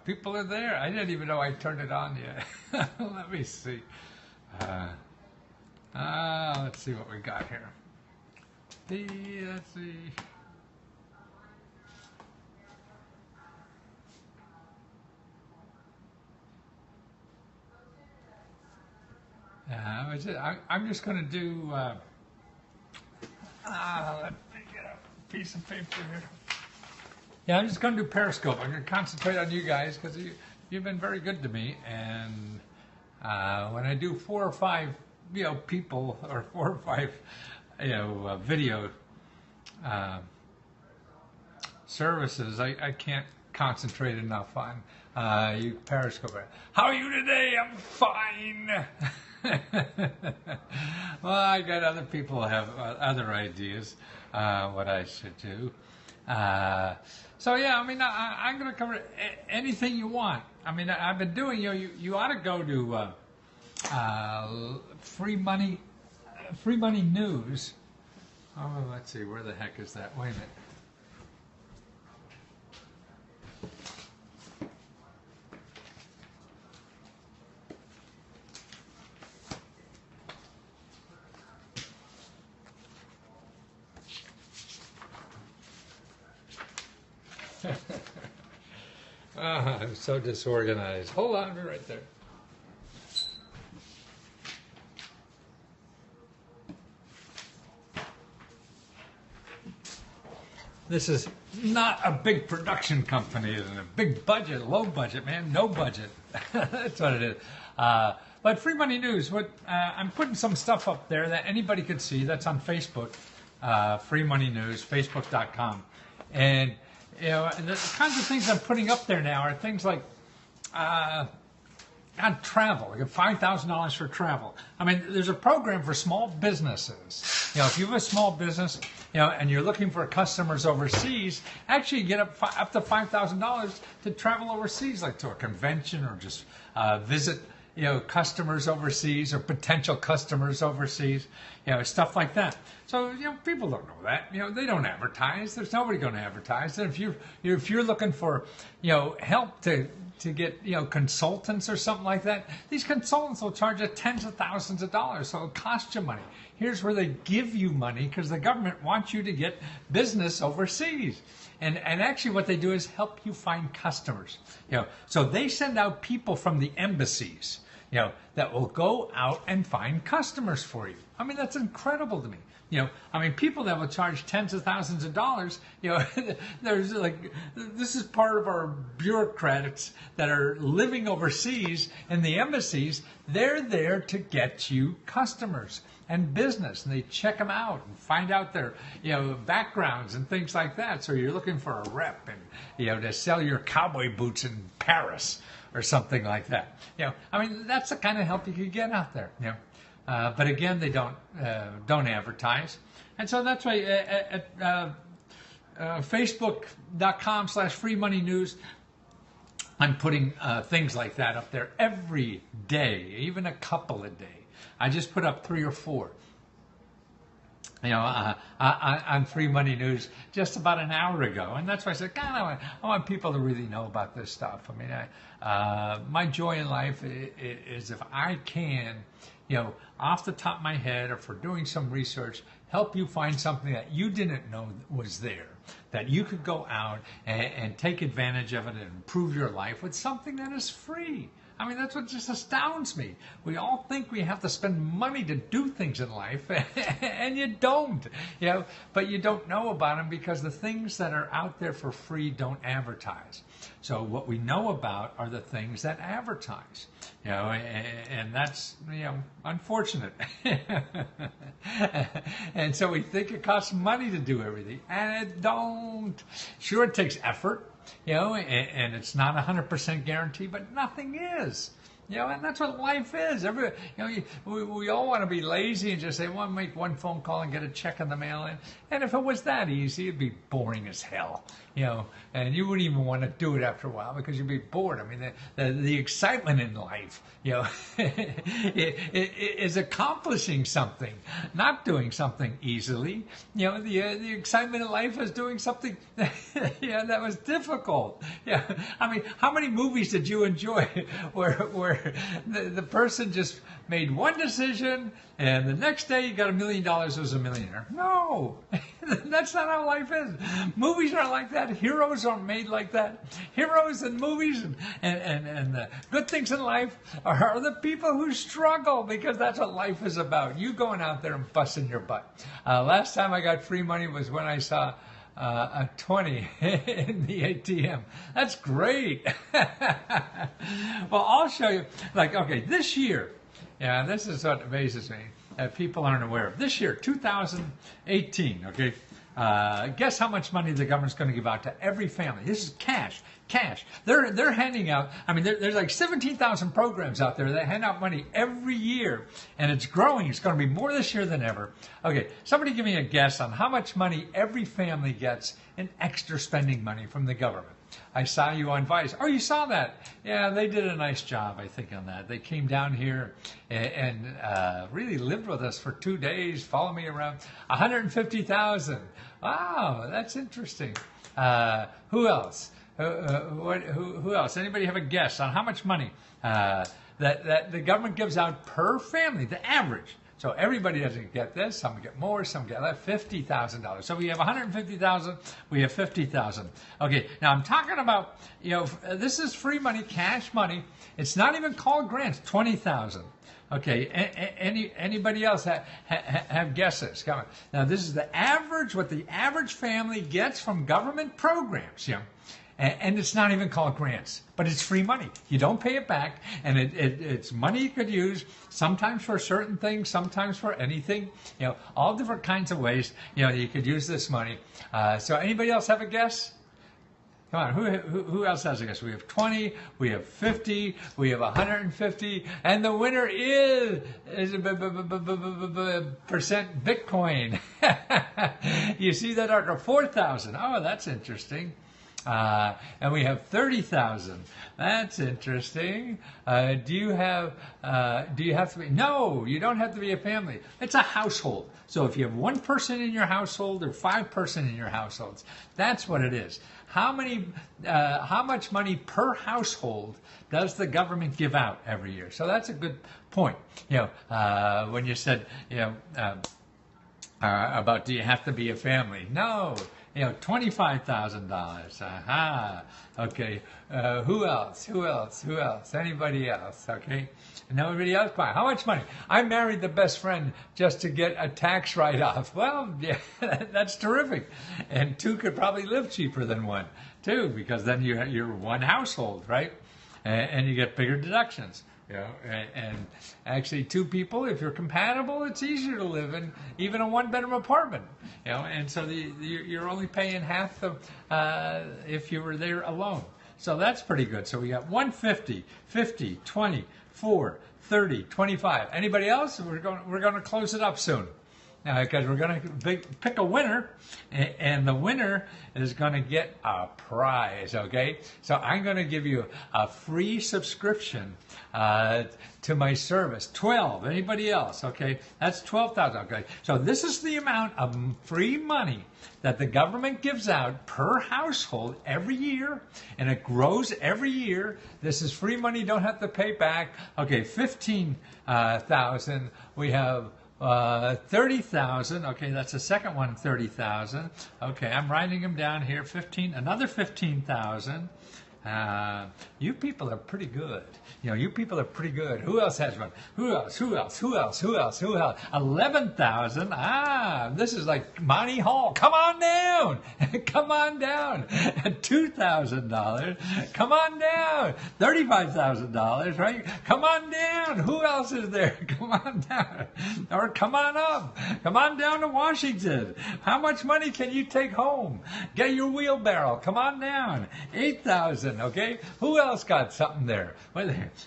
People are there. I didn't even know I turned it on yet. Let me see. Uh, let's see what we got here. Let's see. I'm just going to do. Let me get a piece of paper here. Yeah, I'm just going to do Periscope. I'm going to concentrate on you guys because you've been very good to me. And when I do 4 or 5, people or 4 or 5, video services, I can't concentrate enough on you Periscope. How are you today? I'm fine. Well, I got other people who have other ideas what I should do. So yeah, I mean, I'm going to cover anything you want. I mean, I've been doing. You ought to go to free money news. Oh, let's see, where the heck is that? Wait a minute. I'm so disorganized. Hold on, be right there. This is not a big production company. It's a big budget, low budget, man, no budget. That's what it is. But Free Money News, I'm putting some stuff up there that anybody could see. That's on Facebook, Free Money News, facebook.com. And the kinds of things I'm putting up there now are things like on travel. I get $5,000 for travel. I mean, there's a program for small businesses. If you have a small business, and you're looking for customers overseas, actually you get up to $5,000 to travel overseas, like to a convention or just visit, customers overseas or potential customers overseas, stuff like that. So, people don't know that. They don't advertise. There's nobody going to advertise. And if you're looking for, help to get, consultants or something like that, these consultants will charge you tens of thousands of dollars. So it'll cost you money. Here's where they give you money because the government wants you to get business overseas. And actually what they do is help you find customers. So they send out people from the embassies, that will go out and find customers for you. I mean, that's incredible to me. People that will charge tens of thousands of dollars, there's this is part of our bureaucrats that are living overseas in the embassies. They're there to get you customers and business, and they check them out and find out their, backgrounds and things like that. So you're looking for a rep and, to sell your cowboy boots in Paris or something like that. That's the kind of help you could get out there. But again, they don't advertise, and so that's why at Facebook.com/Free Money News, I'm putting things like that up there every day, even a couple a day. I just put up 3 or 4. On Free Money News just about an hour ago. And that's why I said, God, I want people to really know about this stuff. I mean, my joy in life is if I can, off the top of my head or for doing some research, help you find something that you didn't know was there, that you could go out and take advantage of it and improve your life with something that is free. I mean, that's what just astounds me. We all think we have to spend money to do things in life, and you don't. But you don't know about them because the things that are out there for free don't advertise. So what we know about are the things that advertise. And that's, unfortunate. And so we think it costs money to do everything, and it don't. Sure, it takes effort. And it's not 100% guarantee, but nothing is. You know, and that's what life is. We all want to be lazy and just say, well, make one phone call and get a check in the mail. And if it was that easy, it'd be boring as hell. You know, and you wouldn't even want to do it after a while because you'd be bored. I mean, the excitement in life, you know, is accomplishing something, not doing something easily. You know, the excitement in life is doing something that was difficult. Yeah, I mean, how many movies did you enjoy where the person just made one decision and the next day you got $1 million as a millionaire? No, that's not how life is. Movies aren't like that. Heroes aren't made like that. Heroes in movies and the good things in life are the people who struggle, because that's what life is about. You going out there and busting your butt. Last time I got free money was when I saw a 20 in the ATM. That's great. Well, I'll show you. Like, okay, this year, yeah, this is what amazes me that people aren't aware of. This year, 2018, okay, guess how much money the government's going to give out to every family? This is cash. They're handing out, I mean, there's like 17,000 programs out there that hand out money every year, and it's growing. It's going to be more this year than ever. Okay, somebody give me a guess on how much money every family gets in extra spending money from the government. I saw you on Vice. Oh, you saw that? Yeah, they did a nice job, I think, on that. They came down here and really lived with us for 2 days, followed me around. 150,000. Wow, that's interesting. Who else? Who else? Anybody have a guess on how much money that the government gives out per family, the average? So everybody doesn't get this. Some get more, some get less. $50,000. So we have 150,000. We have 50,000. Okay. Now I'm talking about, you know, this is free money, cash money. It's not even called grants. 20,000. Okay. Anybody else have guesses? Come on. Now this is the average. What the average family gets from government programs. You know. And it's not even called grants, but it's free money. You don't pay it back, and it's money you could use sometimes for certain things, sometimes for anything. You know, all different kinds of ways. You know, you could use this money. So, anybody else have a guess? Come on, who else has a guess? We have 20, we have 50, we have 150, and the winner is percent Bitcoin. You see that under 4,000? Oh, that's interesting. And we have 30,000. That's interesting. Do you have to be? No, you don't have to be a family. It's a household. So if you have one person in your household or 5 person in your households, that's what it is. How much money per household does the government give out every year? So that's a good point. You know, when you said, you know, about do you have to be a family? No. You know, $25,000. Aha. Okay. Who else? Anybody else? Okay. Nobody else? How much money? I married the best friend just to get a tax write-off. Well, yeah, that's terrific. And 2 could probably live cheaper than 1, too, because then you're one household, right? And you get bigger deductions. You know, and actually 2 people, if you're compatible, it's easier to live in even a 1-bedroom apartment. You know, and so you're only paying half the if you were there alone. So that's pretty good. So we got 150, 50, 20, 4, 30, 25. Anybody else? We're going to close it up soon. Because we're going to pick a winner, and the winner is going to get a prize, okay? So I'm going to give you a free subscription to my service. 12. Anybody else? Okay, that's 12,000. Okay, so this is the amount of free money that the government gives out per household every year, and it grows every year. This is free money. You don't have to pay back. Okay, 15,000. We have 30,000. Okay, that's the second one, 30,000. Okay, I'm writing them down here. 15, another 15,000. You people are pretty good. You know, you people are pretty good. Who else has one? Who else? 11,000. This is like Monty Hall. Come on down. Come on down. $2,000. Come on down. $35,000, right? Come on down. Who else is there? Come on down. Or come on up. Come on down to Washington. How much money can you take home? Get your wheelbarrow. Come on down. 8,000. listen, okay? Who else got something there?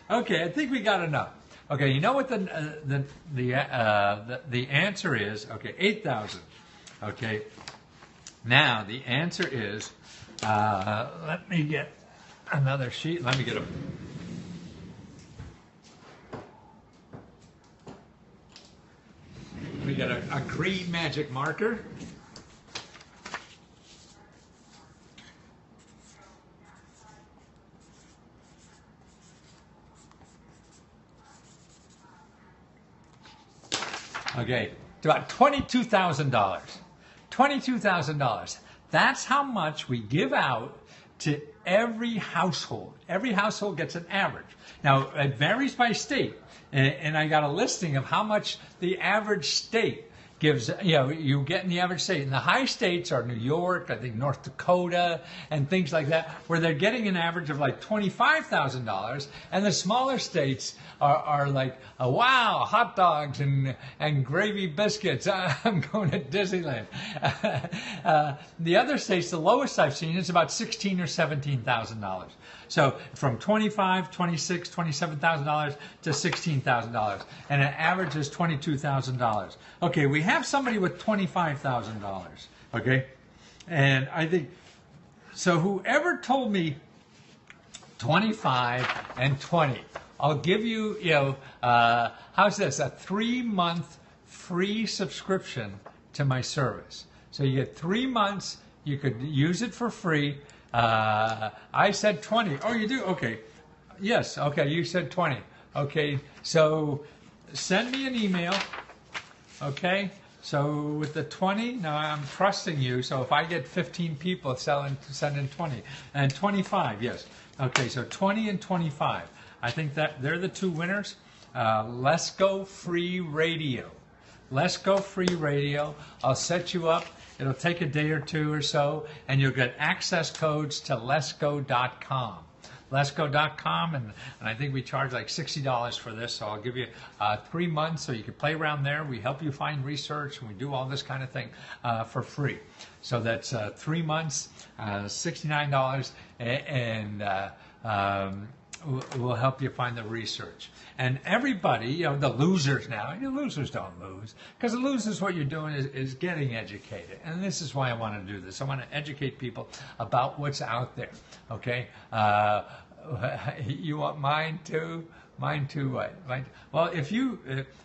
Okay, I think we got enough. Okay, you know what the answer is? Okay, 8,000. Okay, now the answer is, let me get another sheet. Let me get a green magic marker. Okay, it's about $22,000. $22,000. That's how much we give out to every household. Every household gets an average. Now, it varies by state, and I got a listing of how much the average state gives, you get in the average state. And the high states are New York, I think North Dakota, and things like that, where they're getting an average of like $25,000. And the smaller states are like, wow, hot dogs and gravy biscuits. I'm going to Disneyland. The other states, the lowest I've seen is about $16,000 or $17,000. So from $25,000, $26,000, $27,000 to $16,000, and an average is $22,000. Okay, we have somebody with $25,000. Okay, and I think so. Whoever told me 25 and 20, I'll give you. How's this? A 3-month free subscription to my service. So you get 3 months. You could use it for free. I said 20. Oh, you do? Okay. Yes. Okay. You said 20. Okay. So send me an email. Okay. So with the 20, now I'm trusting you. So if I get 15 people sending 20 and 25, yes. Okay. So 20 and 25. I think that they're the two winners. Lesko Free Radio. Lesko Free Radio. I'll set you up. It'll take a day or two or so, and you'll get access codes to Lesko.com. Lesko.com, and I think we charge like $60 for this, so I'll give you 3 months so you can play around there. We help you find research, and we do all this kind of thing for free. So that's 3 months, $69, and we'll help you find the research. And everybody, the losers now, the losers don't lose, because the losers, what you're doing is getting educated. And this is why I want to do this. I want to educate people about what's out there, okay? You want mine too? Mine too, what? Well, if you,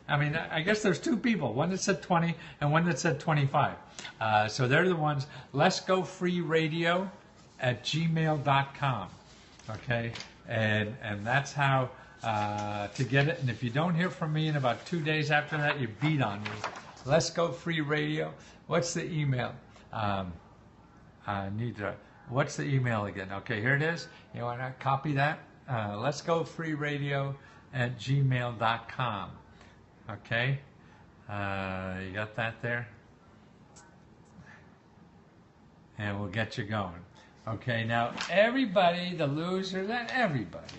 I guess there's two people, one that said 20 and one that said 25. So they're the ones, LescoFreeRadio@gmail.com, okay? And that's how to get it. And if you don't hear from me in about 2 days after that, you beat on me. Let's Go Free Radio. What's the email? What's the email again? Okay, here it is. You want to copy that? Let's Go Free Radio @gmail.com. Okay, you got that there? And we'll get you going. Okay, now everybody, the losers, and everybody.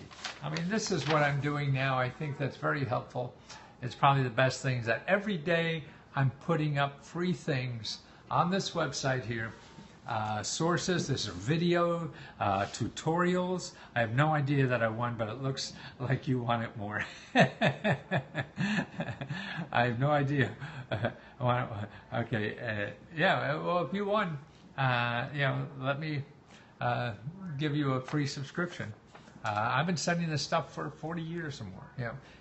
This is what I'm doing now. I think that's very helpful. It's probably the best things that every day I'm putting up free things on this website here. Sources, there's a video, tutorials. I have no idea that I won, but it looks like you want it more. I have no idea. Okay, well, if you won, let me give you a free subscription. I've been sending this stuff for 40 years or more,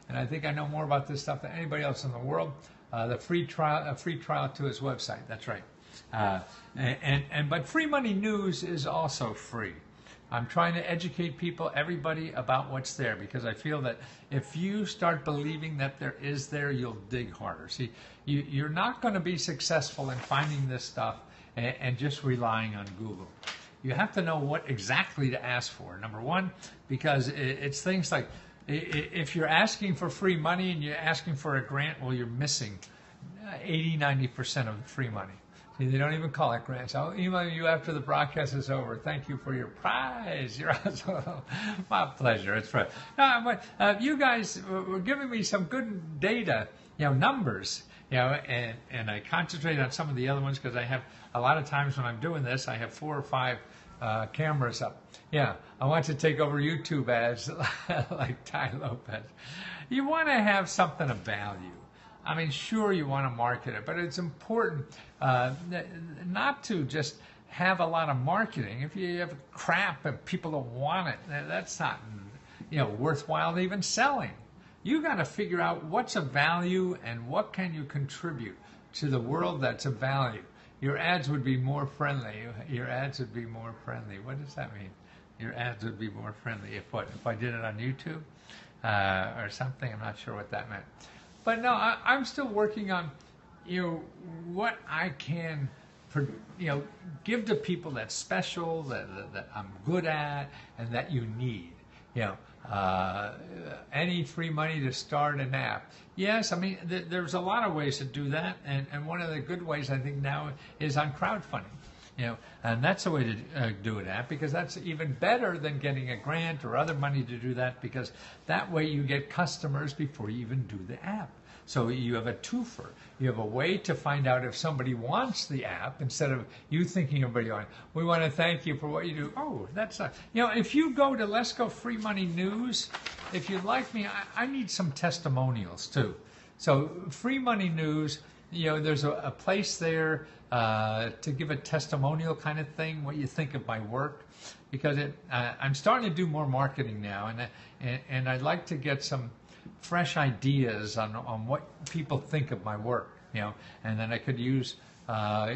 and I think I know more about this stuff than anybody else in the world. A free trial to his website. That's right. But Free Money News is also free. I'm trying to educate people, everybody, about what's there, because I feel that if you start believing that there is there, you'll dig harder. See, you're not going to be successful in finding this stuff and just relying on Google. You have to know what exactly to ask for. Number one, because it's things like, if you're asking for free money and you're asking for a grant, well, you're missing 80-90% of free money. See, they don't even call it grants. I'll email you after the broadcast is over. Thank you for your prize. You're awesome. My pleasure. It's fun. You guys were giving me some good data, numbers, and I concentrate on some of the other ones because I have a lot of times when I'm doing this, I have 4 or 5 cameras up. Yeah, I want to take over YouTube ads like Ty Lopez. You want to have something of value. I mean, sure, you want to market it, but it's important not to just have a lot of marketing. If you have crap and people don't want it, that's not, worthwhile even selling. You got to figure out what's of value and what can you contribute to the world that's of value. Your ads would be more friendly. Your ads would be more friendly. What does that mean? Your ads would be more friendly. If what? If I did it on YouTube or something? I'm not sure what that meant. But no, I'm still working on, what I can, give to people that's special, that I'm good at, and that you need. Any free money to start an app. Yes, I mean, there's a lot of ways to do that, and one of the good ways I think now is on crowdfunding. And that's a way to do an app, because that's even better than getting a grant or other money to do that, because that way you get customers before you even do the app. So you have a twofer. You have a way to find out if somebody wants the app, instead of you thinking everybody going, we want to thank you for what you do. Oh, that's not, if you go to Lesko Free Money News, if you'd like me, I need some testimonials too. So Free Money News, there's a place there to give a testimonial kind of thing, what you think of my work, because I'm starting to do more marketing now, and I'd like to get some fresh ideas on what people think of my work, and then I could use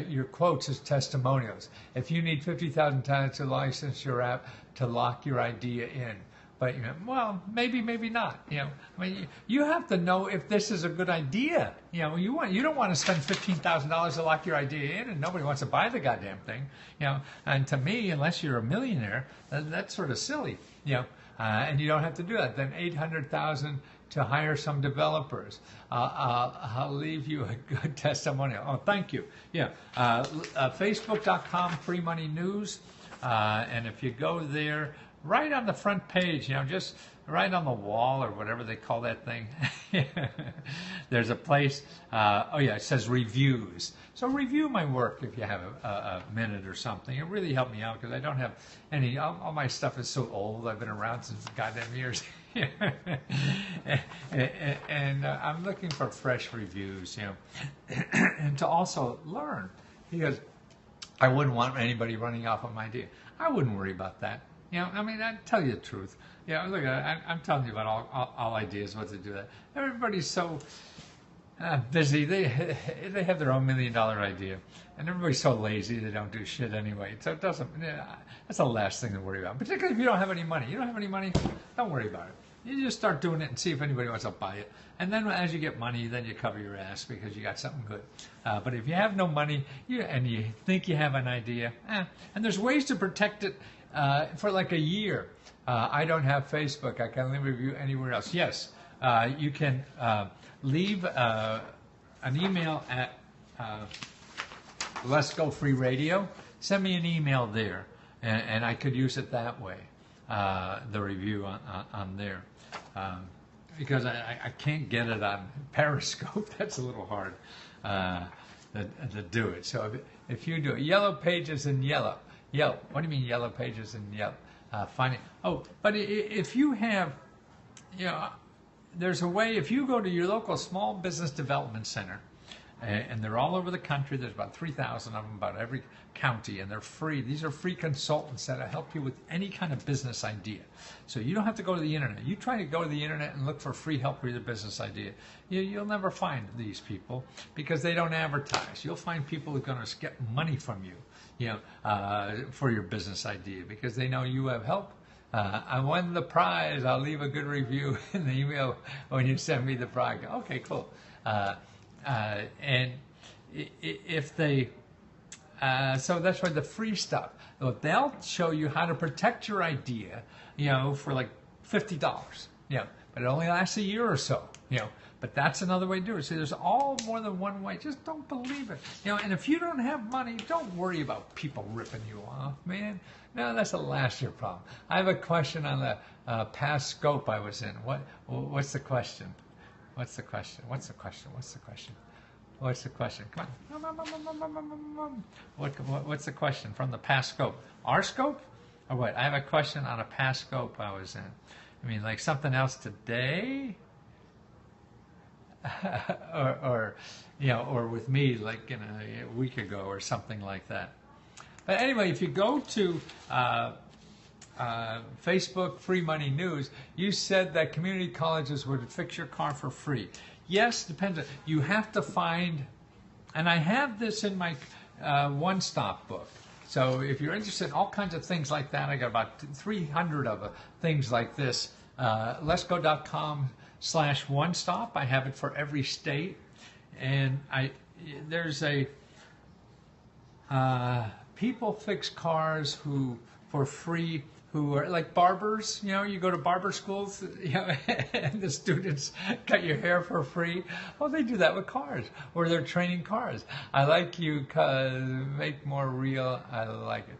your quotes as testimonials. If you need 50,000 times to license your app to lock your idea in, but well, maybe not. I mean, you have to know if this is a good idea. You don't want to spend $15,000 to lock your idea in, and nobody wants to buy the goddamn thing. And to me, unless you're a millionaire, that's sort of silly. And you don't have to do that. Then 800,000 to hire some developers. I'll leave you a good testimonial. Oh, thank you. Yeah, Facebook.com Free Money News, and if you go there, right on the front page, just right on the wall or whatever they call that thing, there's a place. It says reviews. So review my work if you have a minute or something. It really helped me out, because I don't have any. All my stuff is so old. I've been around since goddamn years. and I'm looking for fresh reviews, and to also learn, because I wouldn't want anybody running off of my idea. I wouldn't worry about that. I mean, I'd tell you the truth. Look, I'm telling you about all ideas, what to do that. Everybody's so busy. They have their own $1 million idea, and everybody's so lazy they don't do shit anyway. So it doesn't. That's the last thing to worry about. Particularly if you don't have any money. You don't have any money, don't worry about it. You just start doing it and see if anybody wants to buy it. And then as you get money, then you cover your ass because you got something good. But if you have no money and you think you have an idea, and there's ways to protect it for like a year. I don't have Facebook. I can only review anywhere else. Yes, you can leave an email at Lesko Free Radio. Send me an email there, and I could use it that way, the review on there. Because I can't get it on Periscope. That's a little hard to do it. So if you do it, Yellow Pages in yellow. Yellow. What do you mean Yellow Pages in yellow? Find it. Oh, but if you have, there's a way. If you go to your local small business development center, and they're all over the country. There's about 3,000 of them, about every county, and they're free. These are free consultants that help you with any kind of business idea. So you don't have to go to the internet. You try to go to the internet and look for free help with your business idea. You'll never find these people because they don't advertise. You'll find people who are going to get money from you, for your business idea because they know you have help. I won the prize. I'll leave a good review in the email when you send me the prize. Okay, cool. And if they, so that's why the free stuff, they'll show you how to protect your idea, for like $50, but it only lasts a year or so, but that's another way to do it. So there's all more than one way. Just don't believe it, and if you don't have money, don't worry about people ripping you off, man. No, that's the last year problem. I have a question on the past scope I was in. What's the question? What's the question? What's the question? Come on. What's the question from the past scope? Our scope? Or what? I have a question on a past scope I was in. I mean, like something else today? or or with me, like a week ago or something like that. But anyway, if you go to Facebook Free Money News, you said that community colleges would fix your car for free. Yes, depends. You have to find, and I have this in my one-stop book. So if you're interested in all kinds of things like that, I got about 300 of things like this. Lesko.com/one-stop. I have it for every state, and there's a people fix cars who for free. Who are like barbers, you go to barber schools, and the students cut your hair for free. Well, they do that with cars, or they're training cars. I like you because make more real. I like it.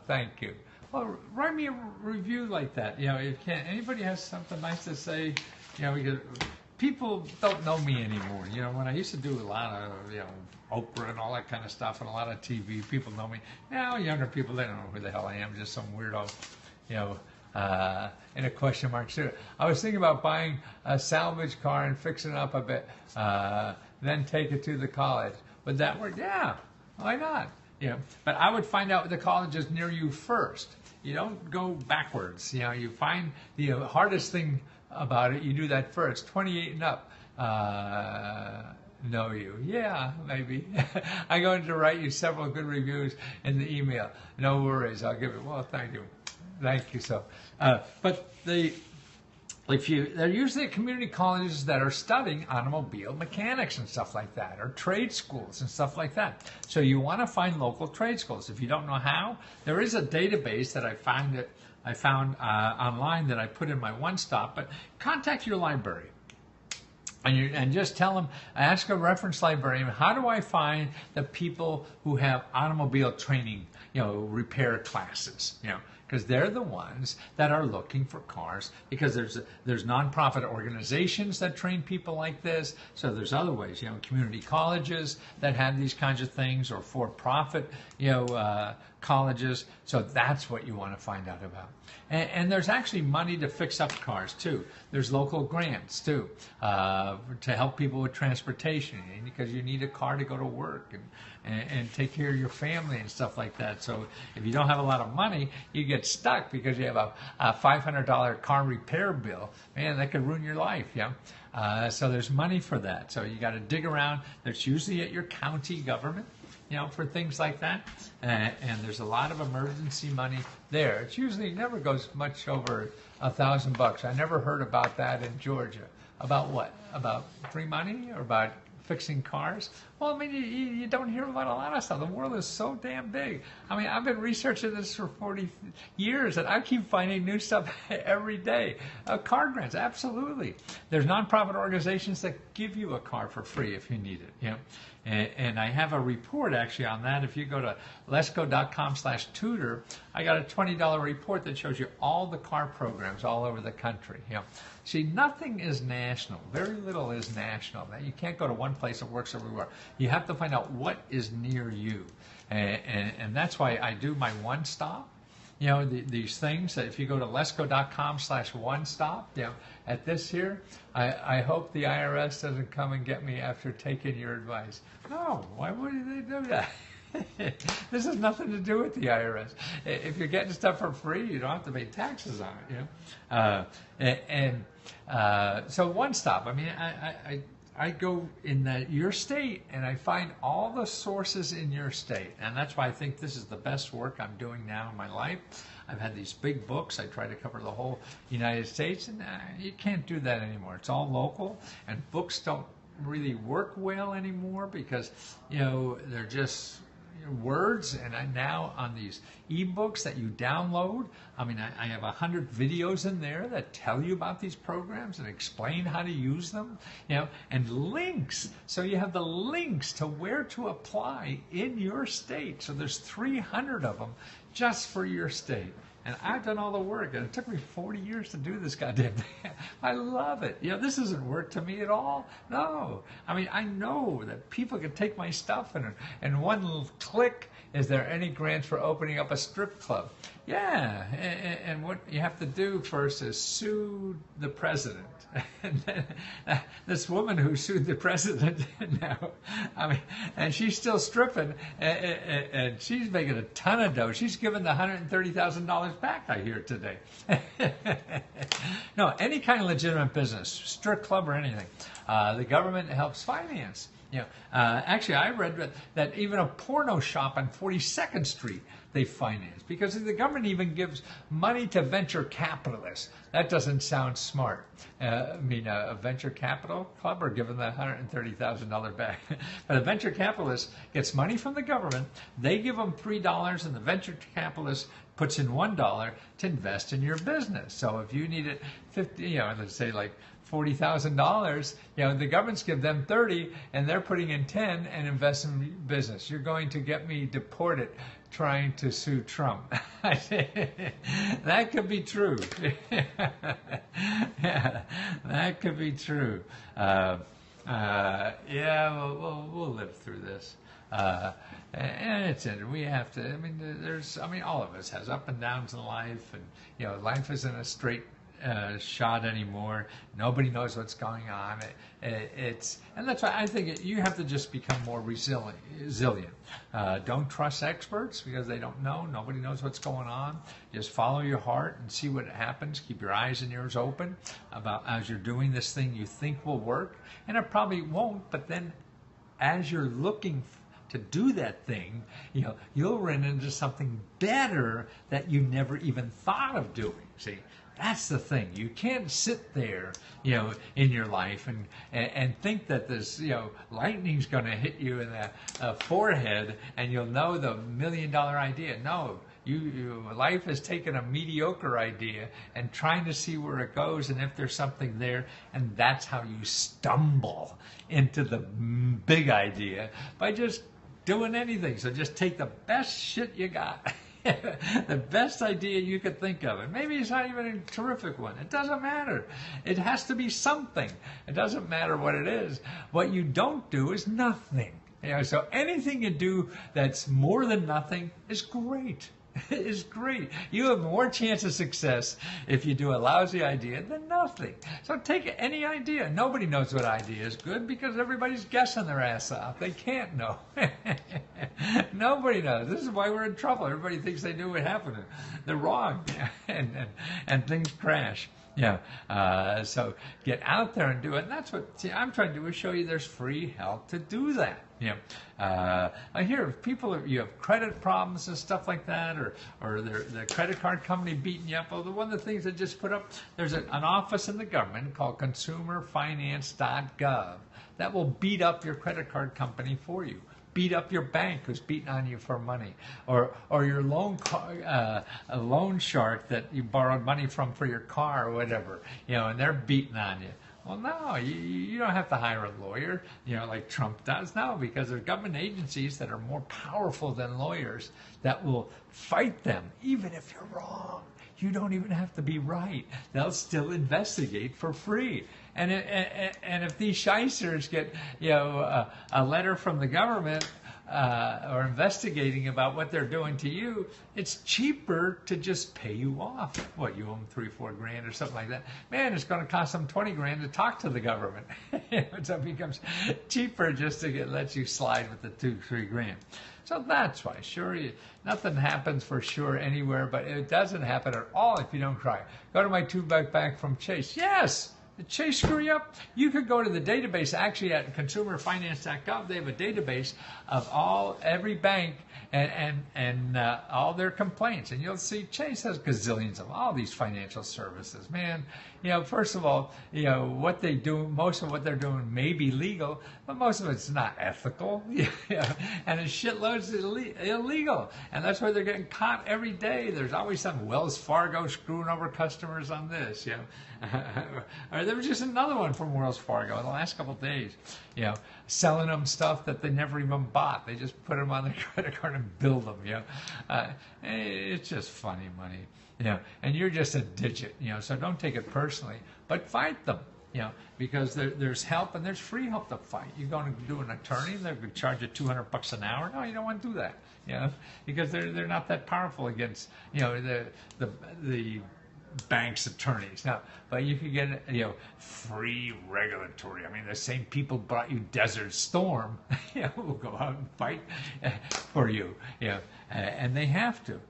Thank you. Well, write me a review like that. If anybody has something nice to say, because people don't know me anymore. When I used to do a lot of, Oprah and all that kind of stuff and a lot of TV, people know me. Now, younger people, they don't know who the hell I am, just some weirdo, in a question mark suit. I was thinking about buying a salvage car and fixing it up a bit, then take it to the college. Would that work? Yeah, why not? But I would find out the colleges near you first. You don't go backwards. You find the hardest thing about it, you do that first. 28 and up. Know you. Yeah, maybe. I'm going to write you several good reviews in the email. No worries. I'll give it. Well, thank you. Thank you. So, but they're usually at community colleges that are studying automobile mechanics and stuff like that, or trade schools and stuff like that. So you want to find local trade schools. If you don't know how, there is a database that I found online that I put in my one-stop, but contact your library. And just tell them, ask a reference librarian, how do I find the people who have automobile training, repair classes, because they're the ones that are looking for cars, because there's nonprofit organizations that train people like this. So there's other ways, community colleges that have these kinds of things, or for-profit, colleges. So that's what you want to find out about. And there's actually money to fix up cars too. There's local grants too, to help people with transportation, because you need a car to go to work and take care of your family and stuff like that. So if you don't have a lot of money, you get stuck because you have a $500 car repair bill. Man, that could ruin your life. So there's money for that. So you got to dig around. There's usually at your county government, for things like that. And there's a lot of emergency money there. It usually never goes much over $1,000. I never heard about that in Georgia. About what? About free money, or about fixing cars? Well, I mean, you don't hear about a lot of stuff. The world is so damn big. I mean, I've been researching this for 40 years, and I keep finding new stuff every day. Car grants, absolutely. There's nonprofit organizations that give you a car for free if you need it. And I have a report actually on that. If you go to lesko.com/tutor, I got a $20 report that shows you all the car programs all over the country. See, nothing is national. Very little is national. You can't go to one place that works everywhere. You have to find out what is near you. And that's why I do my one-stop. These things, that if you go to lesko.com/one-stop, at this here, I hope the IRS doesn't come and get me after taking your advice. No, why would they do that? This has nothing to do with the IRS. If you're getting stuff for free, you don't have to pay taxes on it. So one-stop, I mean, I go in your state and I find all the sources in your state. And that's why I think this is the best work I'm doing now in my life. I've had these big books. I try to cover the whole United States, and you can't do that anymore. It's all local, and books don't really work well anymore because, they're just words. And now on these ebooks that you download, I mean, I have 100 videos in there that tell you about these programs and explain how to use them, and links. So you have the links to where to apply in your state. So there's 300 of them just for your state. And I've done all the work, and it took me 40 years to do this goddamn thing. I love it. This isn't work to me at all. No. I mean, I know that people can take my stuff and in one little click, is there any grants for opening up a strip club? Yeah. And what you have to do first is sue the president. And then, this woman who sued the president now, I mean, and she's still stripping, and she's making a ton of dough. She's given the $130,000 back, I hear today. No, any kind of legitimate business, strip club or anything, the government helps finance. Actually, I read that even a porno shop on 42nd Street they finance, because the government even gives money to venture capitalists. That doesn't sound smart. I mean, a venture capital club are giving the $130,000 back. But a venture capitalist gets money from the government. They give them $3, and the venture capitalist puts in $1 to invest in your business. So if you need it 50, let's say like $40,000, the government's give them 30, and they're putting in 10 and invest in business. You're going to get me deported trying to sue Trump. That could be true. Yeah, that could be true. We'll live through this. And it's we have to. I mean, all of us has up and downs in life, and life isn't a straight shot anymore. Nobody knows what's going on. And that's why I think you have to just become more resilient. Don't trust experts because they don't know. Nobody knows what's going on. Just follow your heart and see what happens. Keep your eyes and ears open about as you're doing this thing you think will work, and it probably won't. But then, as you're looking to do that thing, you'll run into something better that you never even thought of doing. See, that's the thing. You can't sit there, in your life and think that this, lightning's going to hit you in the forehead and you'll know the $1 million idea. No, life has taken a mediocre idea and trying to see where it goes and if there's something there, and that's how you stumble into the big idea by just doing anything. So just take the best shit you got. The best idea you could think of. And maybe it's not even a terrific one. It doesn't matter. It has to be something. It doesn't matter what it is. What you don't do is nothing. So anything you do that's more than nothing is great. Is great. You have more chance of success if you do a lousy idea than nothing. So take any idea. Nobody knows what idea is good because everybody's guessing their ass off. They can't know. Nobody knows. This is why we're in trouble. Everybody thinks they knew what happened. They're wrong, and things crash. So get out there and do it. And that's what I'm trying to do is show you there's free help to do that. I hear people, you have credit problems and stuff like that, or the credit card company beating you up. Well, one of the things I just put up, there's an office in the government called consumerfinance.gov that will beat up your credit card company for you. Beat up your bank who's beating on you for money, or your a loan shark that you borrowed money from for your car or whatever, and they're beating on you. Well, no, you don't have to hire a lawyer, like Trump does. No, because there's government agencies that are more powerful than lawyers that will fight them, even if you're wrong. You don't even have to be right. They'll still investigate for free. And if these shysters get, a letter from the government or investigating about what they're doing to you, it's cheaper to just pay you off. What, you owe them $3-4 grand or something like that? Man, it's going to cost them $20 grand to talk to the government. So it becomes cheaper just to let you slide with the $2-3 grand. So that's why, sure, nothing happens for sure anywhere, but it doesn't happen at all if you don't try. Go to my 2-buck back from Chase. Yes! Did Chase screw you up? You could go to the database, actually at consumerfinance.gov. They have a database of every bank and all their complaints. And you'll see Chase has gazillions of all these financial services. Man, first of all, what they do, most of what they're doing may be legal, but most of it's not ethical. And a shitload's illegal. And that's why they're getting caught every day. There's always some Wells Fargo screwing over customers on this, or there was just another one from Wells Fargo in the last couple of days, selling them stuff that they never even bought. They just put them on their credit card and bill them, it's just funny money, and you're just a digit, so don't take it personally, but fight them. Because there's help and there's free help to fight. You're going to do an attorney, they're going to charge you $200 an hour. No, you don't want to do that, because they're not that powerful against, the bank's attorneys. Now, but you could get, free regulatory. I mean, the same people brought you Desert Storm, will go out and fight for you, and they have to.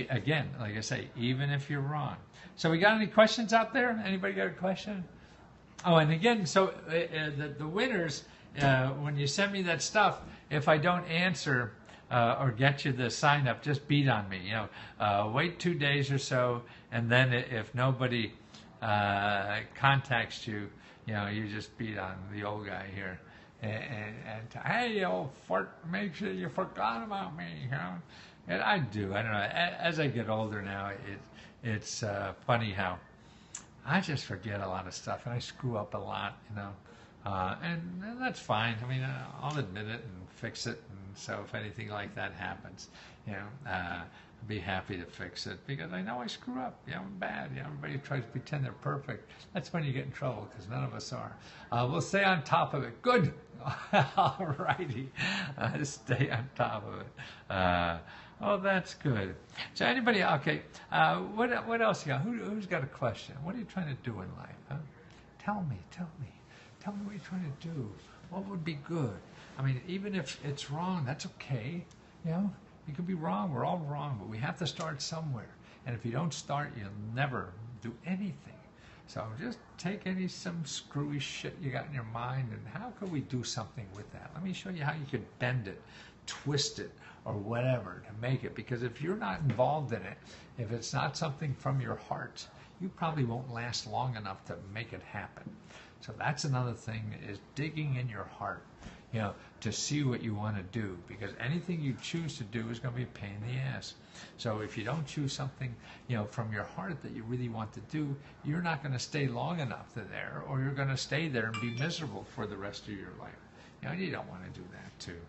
Again, like I say, even if you're wrong. So we got any questions out there? Anybody got a question? Oh, and again, so the winners, when you send me that stuff, if I don't answer or get you the sign up, just beat on me. Wait 2 days or so, and then if nobody contacts you, you just beat on the old guy here, and hey, you old fart, make sure you forgot about me. And I do. I don't know. As I get older now, it's funny how I just forget a lot of stuff, and I screw up a lot, and that's fine. I mean, I'll admit it and fix it, and so if anything like that happens, I'll be happy to fix it, because I know I screw up. I'm bad. Everybody tries to pretend they're perfect. That's when you get in trouble, because none of us are. We'll stay on top of it. Good. All righty. Stay on top of it. Oh, that's good. So anybody, okay, what else you got? Who's got a question? What are you trying to do in life? Huh? Tell me what you're trying to do. What would be good? I mean, even if it's wrong, that's okay. You could be wrong. We're all wrong, but we have to start somewhere. And if you don't start, you'll never do anything. So just take some screwy shit you got in your mind, and how could we do something with that? Let me show you how you could bend it, twist it, or whatever to make it. Because if you're not involved in it, if it's not something from your heart, you probably won't last long enough to make it happen. So that's another thing, is digging in your heart, to see what you want to do, because anything you choose to do is going to be a pain in the ass. So if you don't choose something, from your heart that you really want to do, you're not going to stay long enough there, or you're going to stay there and be miserable for the rest of your life. You don't want to do that too.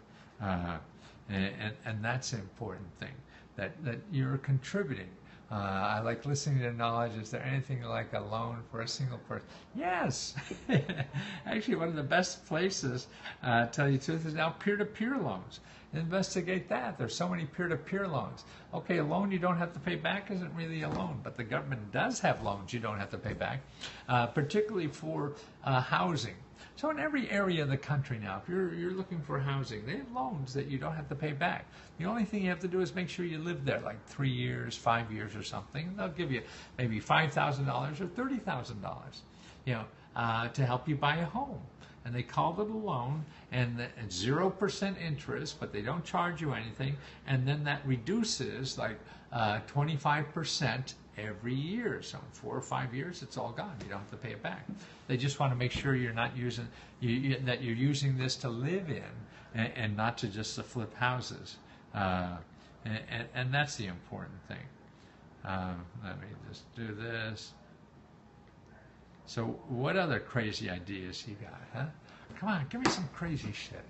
And that's an important thing, that you're contributing. I like listening to knowledge. Is there anything like a loan for a single person? Yes. Actually, one of the best places, tell you the truth, is now peer-to-peer loans. Investigate that. There's so many peer-to-peer loans. Okay, a loan you don't have to pay back isn't really a loan, but the government does have loans you don't have to pay back, particularly for housing. So in every area of the country now, if you're looking for housing, they have loans that you don't have to pay back. The only thing you have to do is make sure you live there like 3 years, 5 years or something, and they'll give you maybe $5,000 or $30,000, to help you buy a home. And they call it a loan, and it's 0% interest, but they don't charge you anything, and then that reduces like 25% every year. So in 4 or 5 years, it's all gone. You don't have to pay it back. They just want to make sure you're not using that you're using this to live in, and not to just to flip houses. And that's the important thing. Let me just do this. So what other crazy ideas you got, huh? Come on, give me some crazy shit.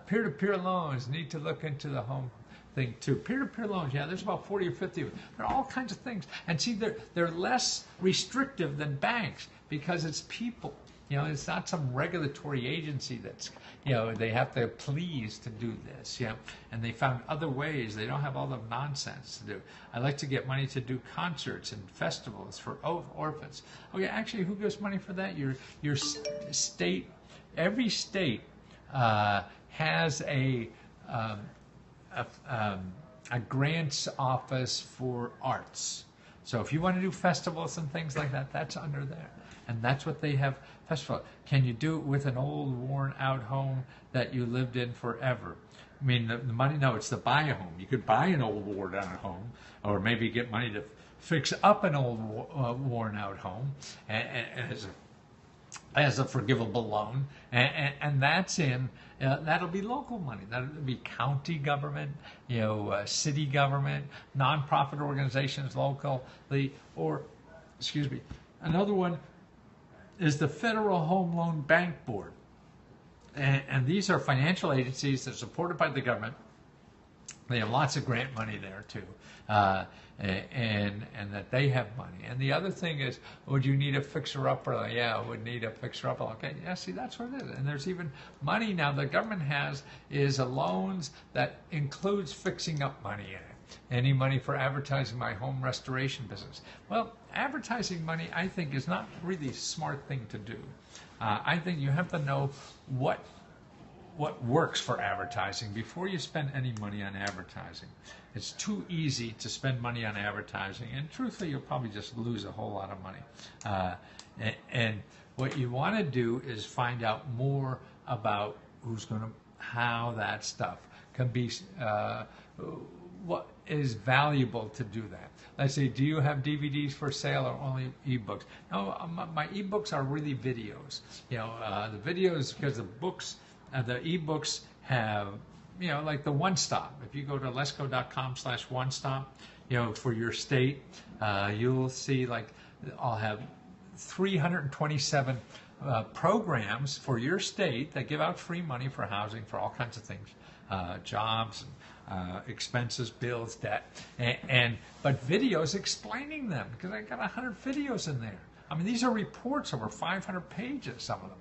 Peer-to-peer loans, need to look into the home thing too. Peer-to-peer loans, there's about 40 or 50 of them. There are all kinds of things. And see, they're less restrictive than banks, because it's people. It's not some regulatory agency that's, they have to please to do this, and they found other ways. They don't have all the nonsense to do. I like to get money to do concerts and festivals for orphans. Oh yeah, actually, who gives money for that? Your state, every state has a grants office for arts. So if you want to do festivals and things like that, that's under there. And that's what they have festival. Can you do it with an old, worn-out home that you lived in forever? I mean, the money, no, it's to buy a home. You could buy an old, worn-out home, or maybe get money to fix up an old, worn-out home as a forgivable loan. And that's in, that'll be local money. That'll be county government, city government, nonprofit organizations locally, or, another one, is the Federal Home Loan Bank Board. And these are financial agencies that are supported by the government. They have lots of grant money there too, and that they have money. And the other thing is, would you need a fixer-upper? Yeah, I would need a fixer-upper. Okay, yeah, see, that's what it is. And there's even money now the government has is a loans that includes fixing up money in it. Any money for advertising my home restoration business? Well, advertising money, I think, is not really a smart thing to do. I think you have to know what works for advertising before you spend any money on advertising. It's too easy to spend money on advertising, and truthfully, you'll probably just lose a whole lot of money. And what you want to do is find out more about how that stuff can be, what is valuable to do that. Let's say, do you have DVDs for sale or only ebooks? No, my ebooks are really videos. The videos, because the books, the ebooks have, like the one stop. If you go to lesko.com/one stop, for your state, you'll see I'll have 327 programs for your state that give out free money for housing, for all kinds of things, jobs, expenses, bills, debt, but videos explaining them, because I got 100 videos in there. I mean, these are reports over 500 pages, some of them,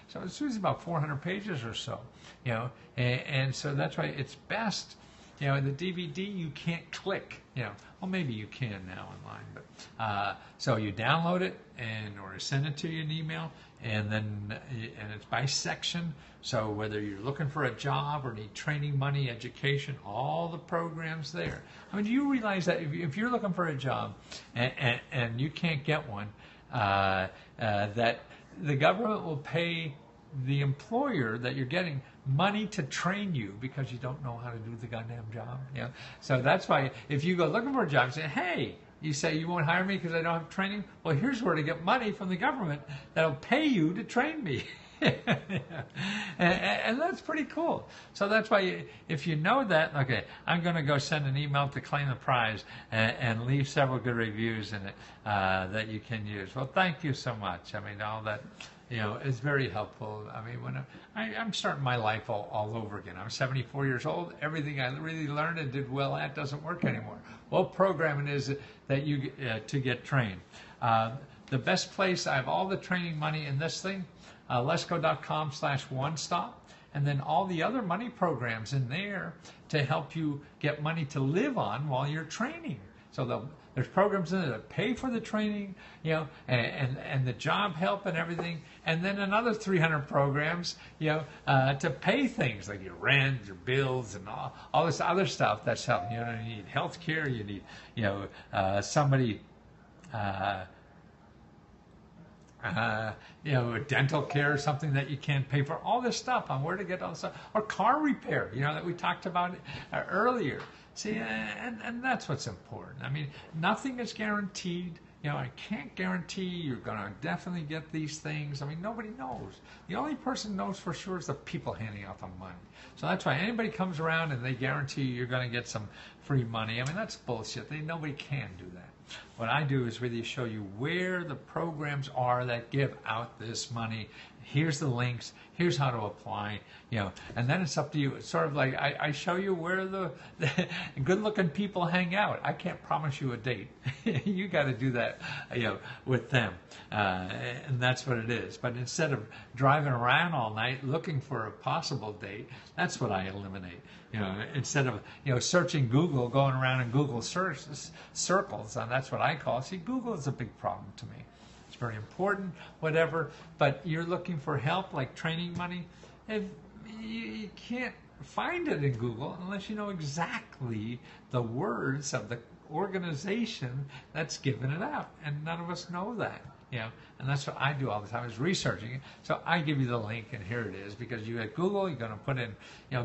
so it's usually about 400 pages or so, and so that's why it's best, the DVD you can't click, well, maybe you can now online, but, so you download it or send it to you in email, and it's by section, so whether you're looking for a job or need training money, education, all the programs there. I mean, do you realize that if you're looking for a job and you can't get one, that the government will pay the employer that you're getting money to train you because you don't know how to do the goddamn job. So that's why if you go looking for a job and say, hey, you say you won't hire me because I don't have training, well, here's where to get money from the government that'll pay you to train me. and that's pretty cool. So that's why if you know that, okay, I'm going to go send an email to claim the prize and leave several good reviews in it that you can use. Well, thank you so much. I mean, all that, is very helpful. I mean, when I'm starting my life all over again. I'm 74 years old. Everything I really learned and did well at doesn't work anymore. What programming is it that you to get trained? The best place, I have all the training money in this thing, lesko.com/one stop, and then all the other money programs in there to help you get money to live on while you're training. So there's programs in there that pay for the training, and the job help and everything, and then another 300 programs, to pay things like your rent, your bills, and all this other stuff that's helping. You need health care, you need, somebody. Dental care or something that you can't pay for, all this stuff on where to get all this stuff, or car repair, that we talked about earlier. See, and that's what's important. I mean, nothing is guaranteed. I can't guarantee you're going to definitely get these things. I mean, nobody knows. The only person knows for sure is the people handing out the money. So that's why anybody comes around and they guarantee you're going to get some free money. I mean, that's bullshit. Nobody can do that. What I do is really show you where the programs are that give out this money. Here's the links. Here's how to apply. And then it's up to you. It's sort of like I show you where the good-looking people hang out. I can't promise you a date. You got to do that, with them, and that's what it is. But instead of driving around all night looking for a possible date, that's what I eliminate. Instead of searching Google, going around in Google circles, and that's what I call. See, Google is a big problem to me. It's very important, whatever, but you're looking for help, like training money, if you can't find it in Google unless you know exactly the words of the organization that's giving it out, and none of us know that. And that's what I do all the time, is researching it. So I give you the link, and here it is, because you at Google, you're going to put in,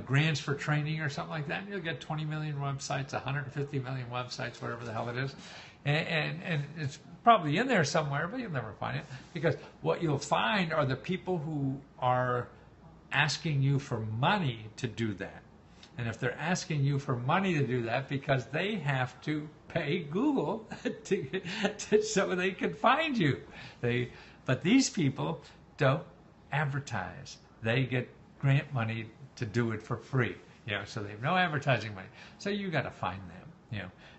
grants for training or something like that, and you'll get 20 million websites, 150 million websites, whatever the hell it is, and it's probably in there somewhere, but you'll never find it, because what you'll find are the people who are asking you for money to do that. And if they're asking you for money to do that because they have to pay Google so they can find you. But these people don't advertise. They get grant money to do it for free. So they have no advertising money. So you got to find them.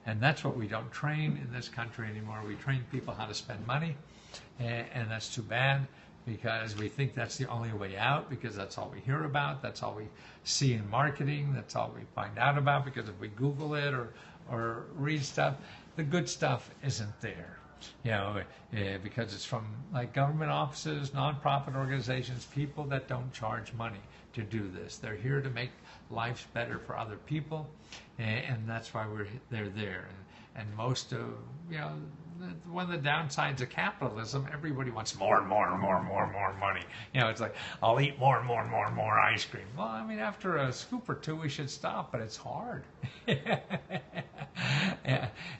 And that's what we don't train in this country anymore. We train people how to spend money, and that's too bad, because we think that's the only way out, because that's all we hear about, that's all we see in marketing, that's all we find out about, because if we Google it or read stuff, the good stuff isn't there. Because it's from like government offices, nonprofit organizations, people that don't charge money to do this. They're here to make life better for other people, and that's why they're there. And most of, one of the downsides of capitalism, everybody wants more and more and more and more and more money. It's like, I'll eat more and more and more and more ice cream. Well, I mean, after a scoop or two, we should stop, but it's hard.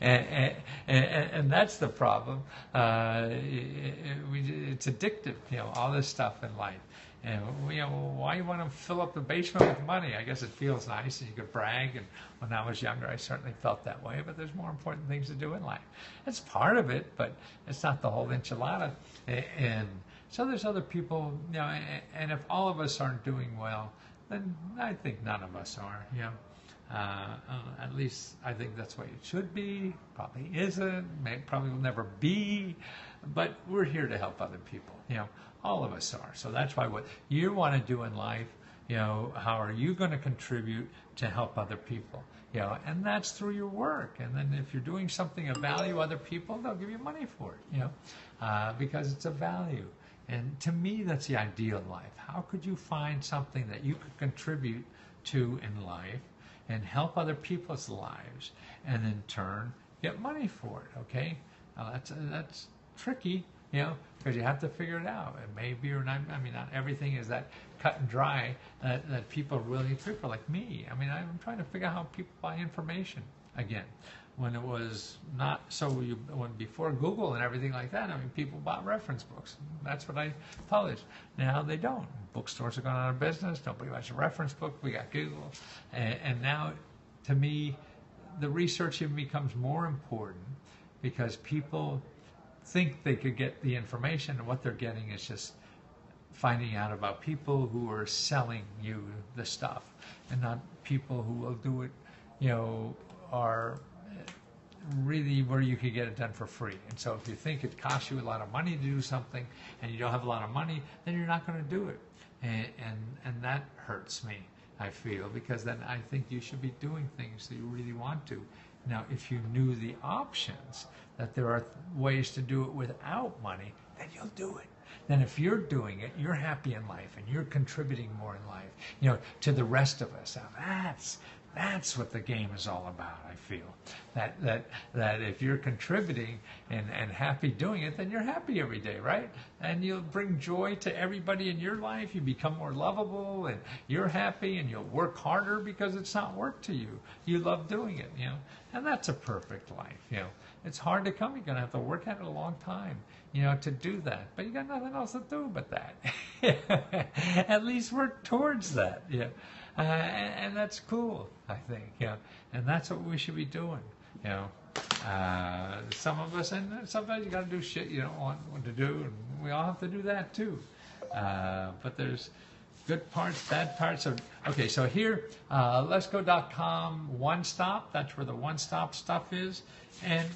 And that's the problem. It's addictive, all this stuff in life. And why you want to fill up the basement with money? I guess it feels nice and you could brag. And when I was younger, I certainly felt that way. But there's more important things to do in life. It's part of it, but it's not the whole enchilada. And so there's other people, and if all of us aren't doing well, then I think none of us are. At least I think that's the way it should be. Probably isn't. Probably will never be. But we're here to help other people. All of us are. So that's why what you want to do in life, how are you going to contribute to help other people? And that's through your work. And then if you're doing something of value to other people, they'll give you money for it, because it's a value. And to me, that's the ideal life. How could you find something that you could contribute to in life and help other people's lives, and in turn get money for it? Okay, that's tricky, because you have to figure it out. It may be or not. I mean, not everything is that cut and dry that people like me. I mean, I'm trying to figure out how people buy information again. When it was not so, when before Google and everything like that, I mean, people bought reference books. That's what I published. Now they don't. Bookstores are going out of business. Nobody buys a reference book. We got Google. And now, to me, the research even becomes more important, because people think they could get the information, and what they're getting is just finding out about people who are selling you the stuff, and not people who will do it, are really where you could get it done for free. And so if you think it costs you a lot of money to do something and you don't have a lot of money, then you're not going to do it. And that hurts me, I feel, because then I think you should be doing things that you really want to. Now, if you knew the options, that there are ways to do it without money, then you'll do it. Then if you're doing it, you're happy in life and you're contributing more in life, to the rest of us. Now, that's what the game is all about, I feel. That if you're contributing and happy doing it, then you're happy every day, right? And you'll bring joy to everybody in your life. You become more lovable, and you're happy, and you'll work harder because it's not work to you. You love doing it, And that's a perfect life, It's hard to come. You're going to have to work at it a long time, to do that. But you got nothing else to do but that. At least work towards that, and that's cool, I think, and that's what we should be doing, some of us, and sometimes you got to do shit you don't want to do, and we all have to do that too, but there's good parts, bad parts of, okay, so here, Lesko.com, one stop, that's where the one stop stuff is, and,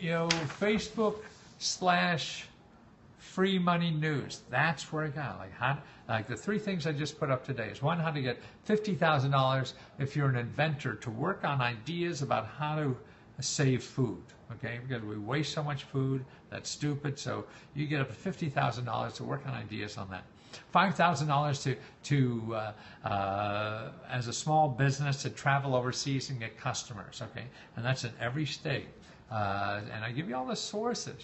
Facebook / Free Money News. That's where I got like the 3 things I just put up today is, 1, how to get $50,000 if you're an inventor to work on ideas about how to save food. Okay, because we waste so much food, that's stupid. So you get up to $50,000 to work on ideas on that. $5,000 to as a small business to travel overseas and get customers. Okay, and that's in every state. And I give you all the sources.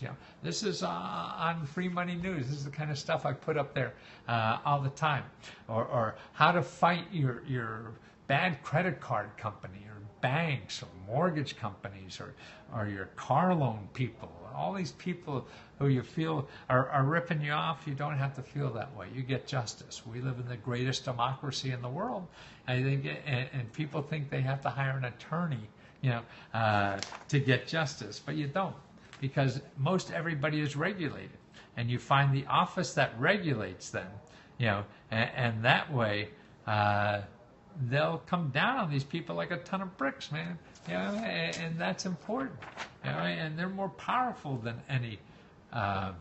This is on Free Money News. This is the kind of stuff I put up there all the time. Or how to fight your bad credit card company, or banks, or mortgage companies, or your car loan people. All these people who you feel are ripping you off. You don't have to feel that way. You get justice. We live in the greatest democracy in the world. And people think they have to hire an attorney, to get justice, but you don't, because most everybody is regulated. and you find the office that regulates them, and that way they'll come down on these people like a ton of bricks, man. And that's important. And they're more powerful than any than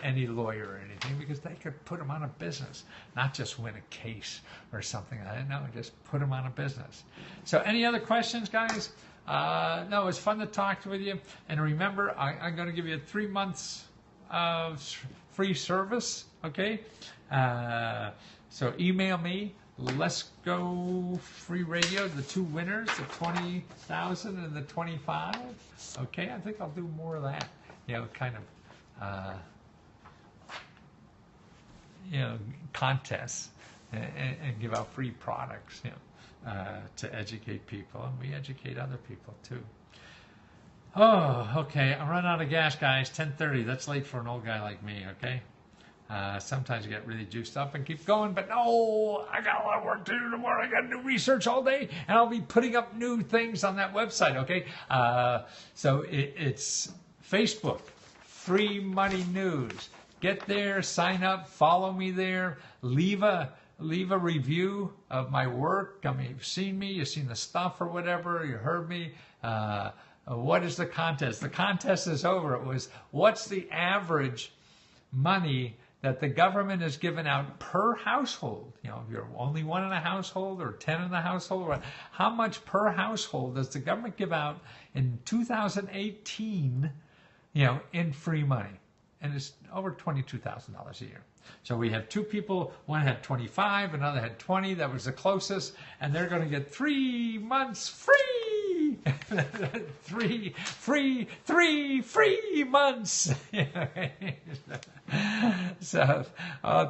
any lawyer or anything, because they could put them on a business, not just win a case or something. I didn't know, just put them on a business. So any other questions, guys? No, it was fun to talk with you. And remember, I'm going to give you 3 months of free service, okay? So email me, Lesko Free Radio, the 2 winners, the 20,000 and the 25. Okay, I think I'll do more of that, kind of, contests and give out free products, to educate people, and we educate other people too. Oh, okay, I'm running out of gas, guys. 10:30. That's late for an old guy like me. Okay. Sometimes you get really juiced up and keep going, but no, I got a lot of work to do tomorrow. I got to do research all day, and I'll be putting up new things on that website. Okay. So it's Facebook, Free Money News. Get there, sign up, follow me there, leave a review of my work. I mean, you've seen me, you've seen the stuff or whatever, you heard me. What is the contest? The contest is over. It was, what's the average money that the government has given out per household? If you're only 1 in a household or 10 in a household, how much per household does the government give out in 2018, in free money? And it's over $22,000 a year. So we have 2 people, one had 25, another had 20, that was the closest, and they're going to get 3 months free. 3 free months. So,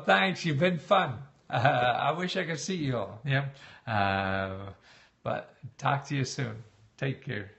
thanks, you've been fun. I wish I could see you all. But talk to you soon. Take care.